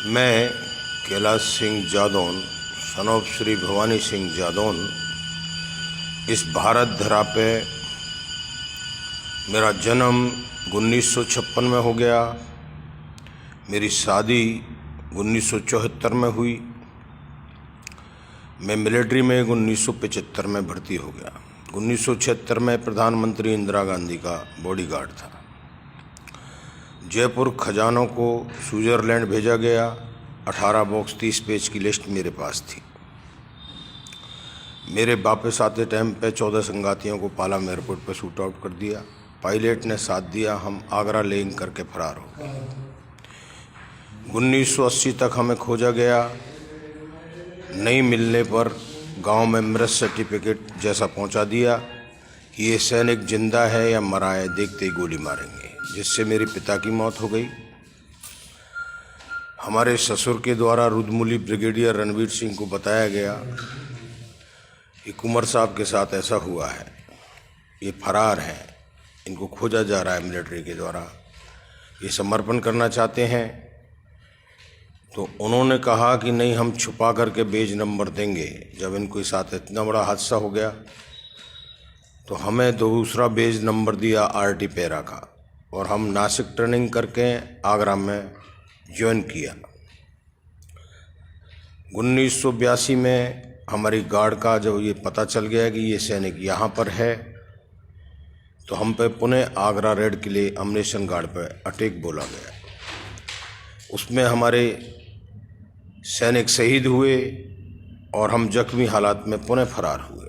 मैं Kailash Singh Jadaun son of Shri Bhavani Singh Jadaun इस भारत धरा पे मेरा जन्म 1956 में हो गया। मेरी शादी 1974 में हुई। मैं मिलिट्री में 1975 में भर्ती हो गया। 1976 में प्रधानमंत्री इंदिरा गांधी का बॉडीगार्ड था। जयपुर खजानों को स्विट्ज़रलैंड भेजा गया। 18 बॉक्स 30 पेज की लिस्ट मेरे पास थी। मेरे वापस आते टाइम पे 14 संगातियों को पालम एयरपोर्ट पर शूट आउट कर दिया। पायलट ने साथ दिया। हम आगरा लैंड करके फरार हो गए। 1980 तक हमें खोजा गया। नहीं मिलने पर गांव में मृत सर्टिफिकेट जैसा पहुंचा दिया कि ये सैनिक जिंदा है या मरा है, देखते ही गोली मारेंगे, जिससे मेरे पिता की मौत हो गई। हमारे ससुर के द्वारा रुद्रमूली ब्रिगेडियर रणवीर सिंह को बताया गया कि कुंवर साहब के साथ ऐसा हुआ है, ये फरार हैं, इनको खोजा जा रहा है मिलिट्री के द्वारा, ये समर्पण करना चाहते हैं। तो उन्होंने कहा कि नहीं, हम छुपा करके बेज नंबर देंगे। जब इनके साथ इतना बड़ा हादसा हो गया तो हमें दूसरा बेज नंबर दिया आरटी पैरा का, और हम नासिक ट्रेनिंग करके आगरा में ज्वाइन किया। 1982 में हमारी गार्ड का जब ये पता चल गया कि ये सैनिक यहाँ पर है, तो हम पे पुणे आगरा रेड के लिए अम्नेशन गार्ड पर अटैक बोला गया। उसमें हमारे सैनिक शहीद हुए और हम जख्मी हालात में पुणे फरार हुए।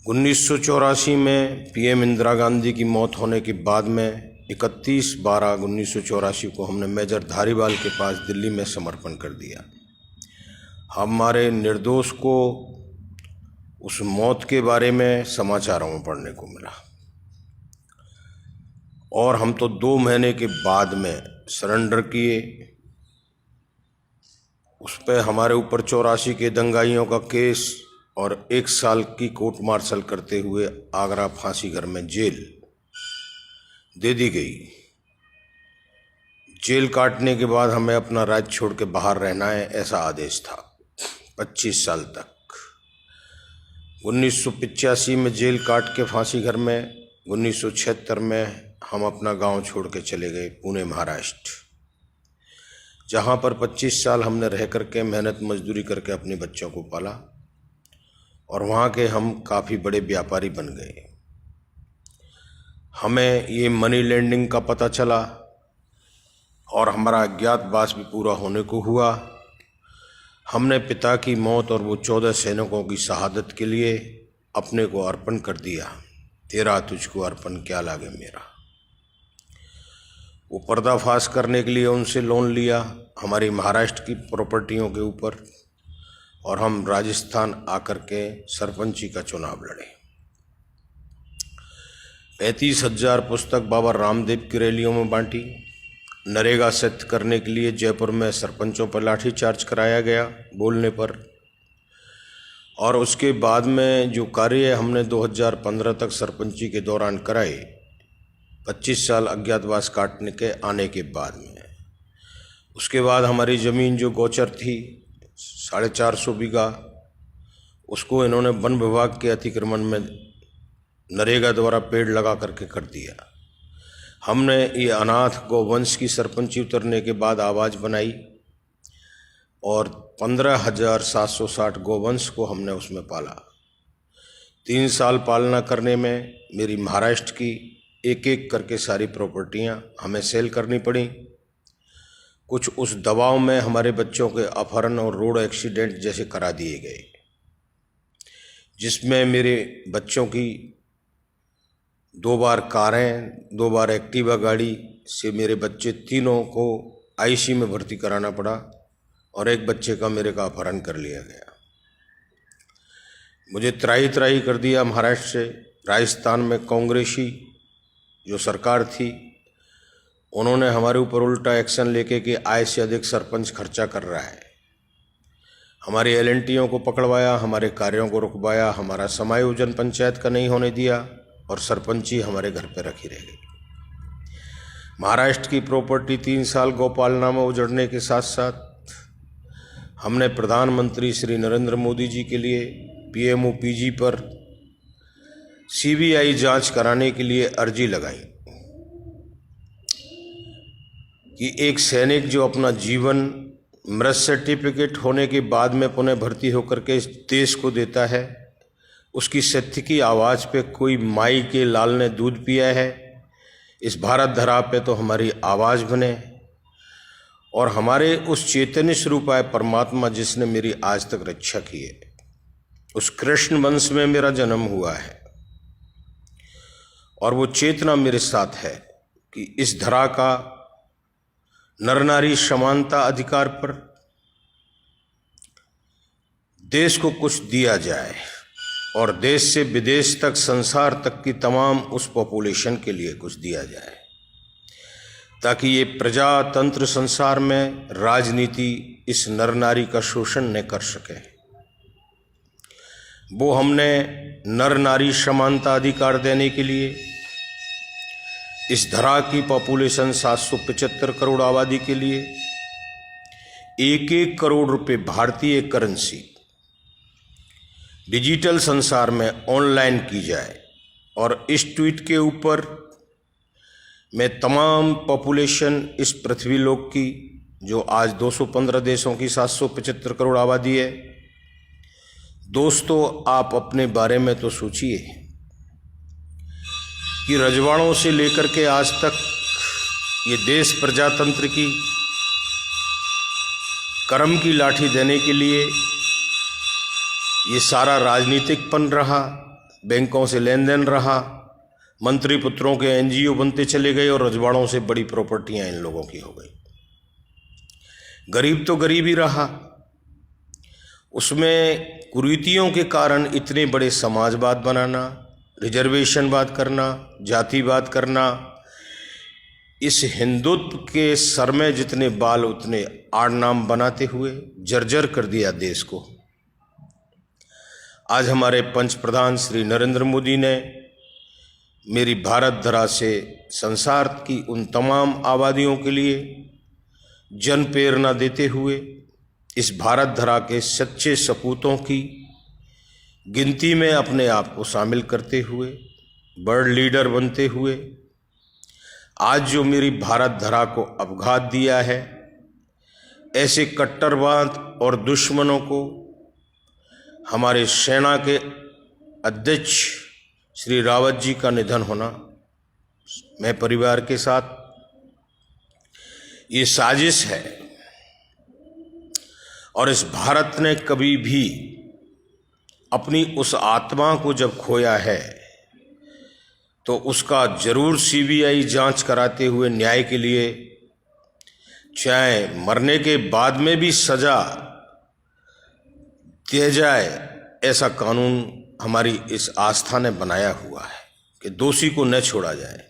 1984 में पीएम इंदिरा गांधी की मौत होने के बाद में 31/12/1984 को हमने मेजर धारीवाल के पास दिल्ली में समर्पण कर दिया। हमारे निर्दोष को उस मौत के बारे में समाचारों में पढ़ने को मिला, और हम तो 2 महीने के बाद में सरेंडर किए। उस पर हमारे ऊपर 84 के दंगाइयों का केस और 1 साल की कोर्ट मार्शल करते हुए आगरा फांसी घर में जेल दे दी गई। जेल काटने के बाद हमें अपना राज्य छोड़ के बाहर रहना है, ऐसा आदेश था 25 साल तक। 1985 में जेल काट के फांसी घर में 1976 में हम अपना गांव छोड़ के चले गए पुणे महाराष्ट्र, जहां पर 25 साल हमने रह करके मेहनत मजदूरी करके अपने बच्चों को पाला, और वहाँ के हम काफ़ी बड़े व्यापारी बन गए। हमें ये मनी लैंडिंग का पता चला और हमारा अज्ञातवास भी पूरा होने को हुआ। हमने पिता की मौत और वो 14 सैनिकों की शहादत के लिए अपने को अर्पण कर दिया। तेरा तुझको अर्पण क्या लागे मेरा। वो पर्दाफाश करने के लिए उनसे लोन लिया हमारी महाराष्ट्र की प्रॉपर्टियों के ऊपर, और हम राजस्थान आकर के सरपंची का चुनाव लड़े। 35,000 पुस्तक बाबा रामदेव की रैलियों में बांटी। नरेगा सत्य करने के लिए जयपुर में सरपंचों पर लाठीचार्ज कराया गया बोलने पर, और उसके बाद में जो कार्य हमने 2015 तक सरपंची के दौरान कराए, 25 साल अज्ञातवास काटने के आने के बाद में, उसके बाद हमारी ज़मीन जो गोचर थी 450 बीघा, उसको इन्होंने वन विभाग के अतिक्रमण में नरेगा द्वारा पेड़ लगा करके कर दिया। हमने ये अनाथ गौवंश की सरपंची उतरने के बाद आवाज़ बनाई, और 15,760 गौवंश को हमने उसमें पाला। 3 साल पालना करने में मेरी महाराष्ट्र की एक एक करके सारी प्रॉपर्टियां हमें सेल करनी पड़ी। कुछ उस दबाव में हमारे बच्चों के अपहरण और रोड एक्सीडेंट जैसे करा दिए गए, जिसमें मेरे बच्चों की 2 बार कारें, 2 बार एक्टिवा गाड़ी से मेरे बच्चे तीनों को आईसी में भर्ती कराना पड़ा, और एक बच्चे का मेरे का अपहरण कर लिया गया। मुझे त्राही त्राही कर दिया महाराष्ट्र से। राजस्थान में कांग्रेसी जो सरकार थी, उन्होंने हमारे ऊपर उल्टा एक्शन लेके कि आय से अधिक सरपंच खर्चा कर रहा है। हमारी एलएनटीओं को पकड़वाया, हमारे कार्यों को रुकवाया, हमारा समायोजन पंचायत का नहीं होने दिया, और सरपंची हमारे घर पे रखी रह गई। महाराष्ट्र की प्रॉपर्टी 3 साल गौपालना में उजड़ने के साथ साथ हमने प्रधानमंत्री श्री नरेंद्र मोदी जी के लिए PMOPG पर CBI जांच कराने के लिए अर्जी लगाई कि एक सैनिक जो अपना जीवन मृत सर्टिफिकेट होने के बाद में पुनः भर्ती होकर के इस देश को देता है, उसकी सत्य की आवाज़ पे कोई माई के लाल ने दूध पिया है, इस भारत धरा पे तो हमारी आवाज़ बने और हमारे उस चैतन्य स्वरूप आए परमात्मा जिसने मेरी आज तक रक्षा की है, उस कृष्ण वंश में मेरा जन्म हुआ है और वो चेतना मेरे साथ है कि इस धरा का नर नारी समानता अधिकार पर देश को कुछ दिया जाए और देश से विदेश तक संसार तक की तमाम उस पॉपुलेशन के लिए कुछ दिया जाए ताकि ये प्रजातंत्र संसार में राजनीति इस नर नारी का शोषण न कर सके। वो हमने नर नारी समानता अधिकार देने के लिए इस धरा की पॉपुलेशन 775 करोड़ आबादी के लिए 1-1 करोड़ रुपए भारतीय करेंसी डिजिटल संसार में ऑनलाइन की जाए और इस ट्वीट के ऊपर मैं तमाम पॉपुलेशन इस पृथ्वी लोक की जो आज 215 देशों की 775 करोड़ आबादी है, दोस्तों आप अपने बारे में तो सोचिए कि रजवाड़ों से लेकर के आज तक ये देश प्रजातंत्र की कर्म की लाठी देने के लिए ये सारा राजनीतिकपन रहा, बैंकों से लेन देन रहा, मंत्री पुत्रों के NGO बनते चले गए और रजवाड़ों से बड़ी प्रॉपर्टियां इन लोगों की हो गई। गरीब तो गरीब ही रहा, उसमें कुरीतियों के कारण इतने बड़े समाजवाद बनाना, रिजर्वेशनवाद करना, जातिवाद करना, इस हिंदुत्व के सर में जितने बाल उतने आड़ नाम बनाते हुए जर्जर कर दिया देश को। आज हमारे पंच प्रधान श्री नरेंद्र मोदी ने मेरी भारत धरा से संसार की उन तमाम आबादियों के लिए जन प्रेरणा देते हुए इस भारत धरा के सच्चे सपूतों की गिनती में अपने आप को शामिल करते हुए वर्ल्ड लीडर बनते हुए आज जो मेरी भारत धरा को अपघात दिया है, ऐसे कट्टरवाद और दुश्मनों को हमारे सेना के अध्यक्ष श्री रावत जी का निधन होना, मैं परिवार के साथ, ये साजिश है और इस भारत ने कभी भी अपनी उस आत्मा को जब खोया है तो उसका जरूर CBI जांच कराते हुए न्याय के लिए, चाहे मरने के बाद में भी सजा दिया जाए, ऐसा कानून हमारी इस आस्था ने बनाया हुआ है कि दोषी को न छोड़ा जाए।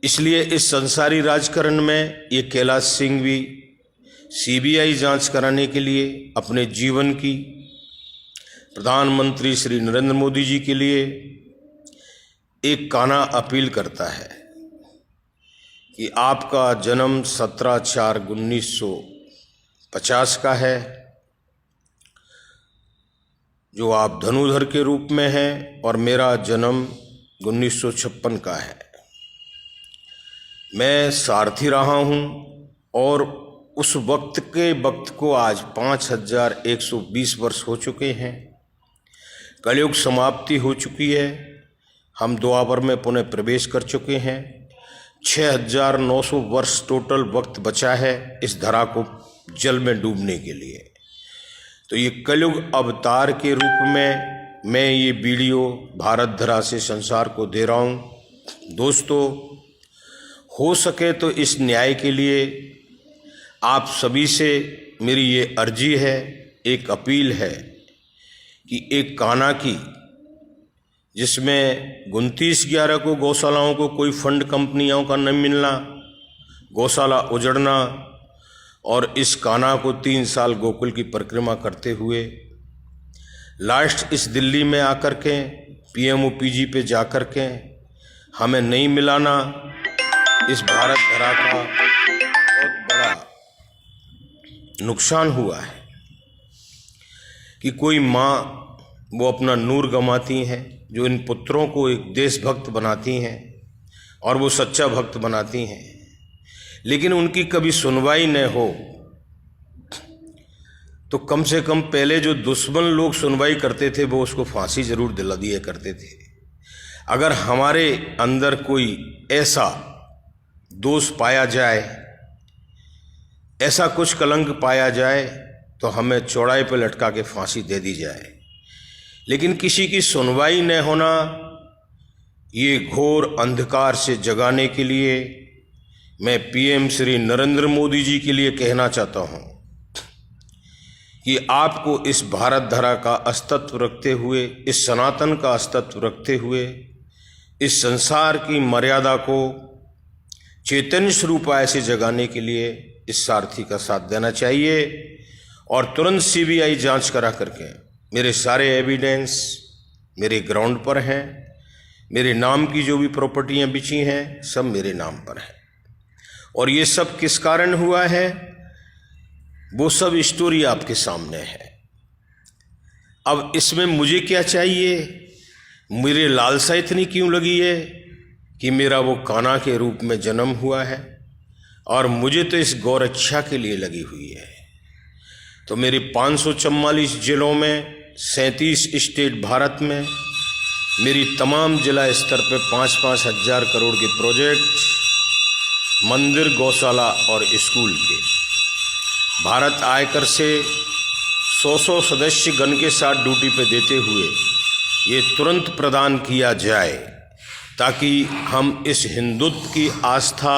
इसलिए इस संसारी राजकारण में ये कैलाश सिंह भी CBI जांच कराने के लिए अपने जीवन की प्रधानमंत्री श्री नरेंद्र मोदी जी के लिए एक काना अपील करता है कि आपका जन्म 17/4/1950 का है, जो आप धनुधर के रूप में हैं, और मेरा जन्म 1956 का है। मैं सारथी रहा हूं और उस वक्त को आज 5120 वर्ष हो चुके हैं। कलयुग समाप्ति हो चुकी है, हम द्वापर में पुनः प्रवेश कर चुके हैं। 6900 वर्ष टोटल वक्त बचा है इस धरा को जल में डूबने के लिए। तो ये कलयुग अवतार के रूप में मैं ये वीडियो भारत धरा से संसार को दे रहा हूँ। दोस्तों, हो सके तो इस न्याय के लिए आप सभी से मेरी ये अर्जी है, एक अपील है कि एक काना की, जिसमें 29/11 को गौशालाओं को कोई फंड कंपनियों का न मिलना, गौशाला उजड़ना और इस काना को 3 साल गोकुल की परिक्रमा करते हुए लास्ट इस दिल्ली में आकर के PMOPG पे जाकर के हमें नहीं मिलाना, इस भारत धरा का बहुत बड़ा नुकसान हुआ है कि कोई माँ वो अपना नूर गंवाती हैं, जो इन पुत्रों को एक देशभक्त बनाती हैं और वो सच्चा भक्त बनाती हैं, लेकिन उनकी कभी सुनवाई न हो तो कम से कम पहले जो दुश्मन लोग सुनवाई करते थे वो उसको फांसी जरूर दिला दिया करते थे। अगर हमारे अंदर कोई ऐसा दोष पाया जाए, ऐसा कुछ कलंक पाया जाए तो हमें चौड़ाई पर लटका के फांसी दे दी जाए, लेकिन किसी की सुनवाई न होना, ये घोर अंधकार से जगाने के लिए मैं पीएम श्री नरेंद्र मोदी जी के लिए कहना चाहता हूँ कि आपको इस भारत धरा का अस्तित्व रखते हुए, इस सनातन का अस्तित्व रखते हुए, इस संसार की मर्यादा को चैतन्य स्वरूप ऐसे जगाने के लिए इस सारथी का साथ देना चाहिए और तुरंत सीबीआई जांच करा करके मेरे सारे एविडेंस मेरे ग्राउंड पर हैं, मेरे नाम की जो भी प्रॉपर्टियां बिची हैं सब मेरे नाम पर हैं, और ये सब किस कारण हुआ है वो सब स्टोरी आपके सामने है। अब इसमें मुझे क्या चाहिए, मेरे लालसा इतनी क्यों लगी है कि मेरा वो कान्हा के रूप में जन्म हुआ है, और मुझे तो इस गौरक्षा के लिए लगी हुई है। तो मेरे 544 जिलों में 37 स्टेट भारत में मेरी तमाम जिला स्तर पे 5-5 हज़ार करोड़ के प्रोजेक्ट, मंदिर, गौशाला और स्कूल के, भारत आयकर से 100 सदस्य गण के साथ ड्यूटी पे देते हुए ये तुरंत प्रदान किया जाए ताकि हम इस हिंदुत्व की आस्था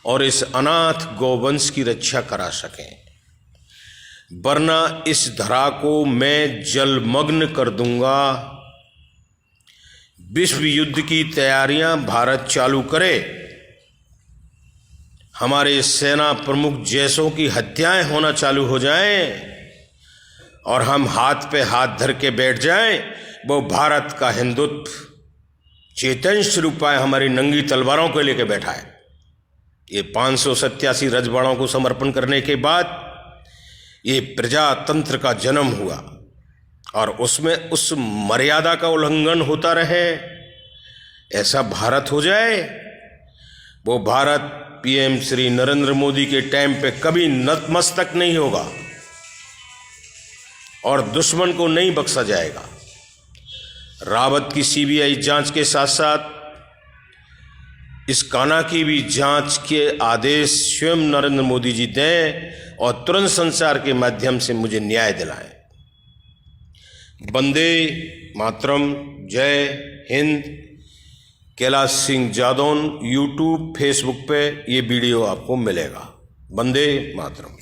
और इस अनाथ गौवंश की रक्षा करा सकें, वरना इस धरा को मैं जलमग्न कर दूंगा। विश्व युद्ध की तैयारियां भारत चालू करे, हमारे सेना प्रमुख जैसों की हत्याएं होना चालू हो जाएं और हम हाथ पे हाथ धर के बैठ जाएं, वो भारत का हिंदुत्व चैतन्य स्वरूप हमारी नंगी तलवारों को लेकर बैठा है। ये 587 रजवाड़ों को समर्पण करने के बाद ये प्रजातंत्र का जन्म हुआ और उसमें उस मर्यादा का उल्लंघन होता रहे, ऐसा भारत हो जाए। वो भारत पीएम श्री नरेंद्र मोदी के टाइम पे कभी नतमस्तक नहीं होगा और दुश्मन को नहीं बख्शा जाएगा। रावत की सीबीआई जांच के साथ साथ इस कान्हा की भी जांच के आदेश स्वयं नरेंद्र मोदी जी दें और तुरंत संचार के माध्यम से मुझे न्याय दिलाएं। वंदे मातरम, जय हिंद। कैलाश सिंह जादौन यूट्यूब, फेसबुक पे ये वीडियो आपको मिलेगा। वंदे मातरम।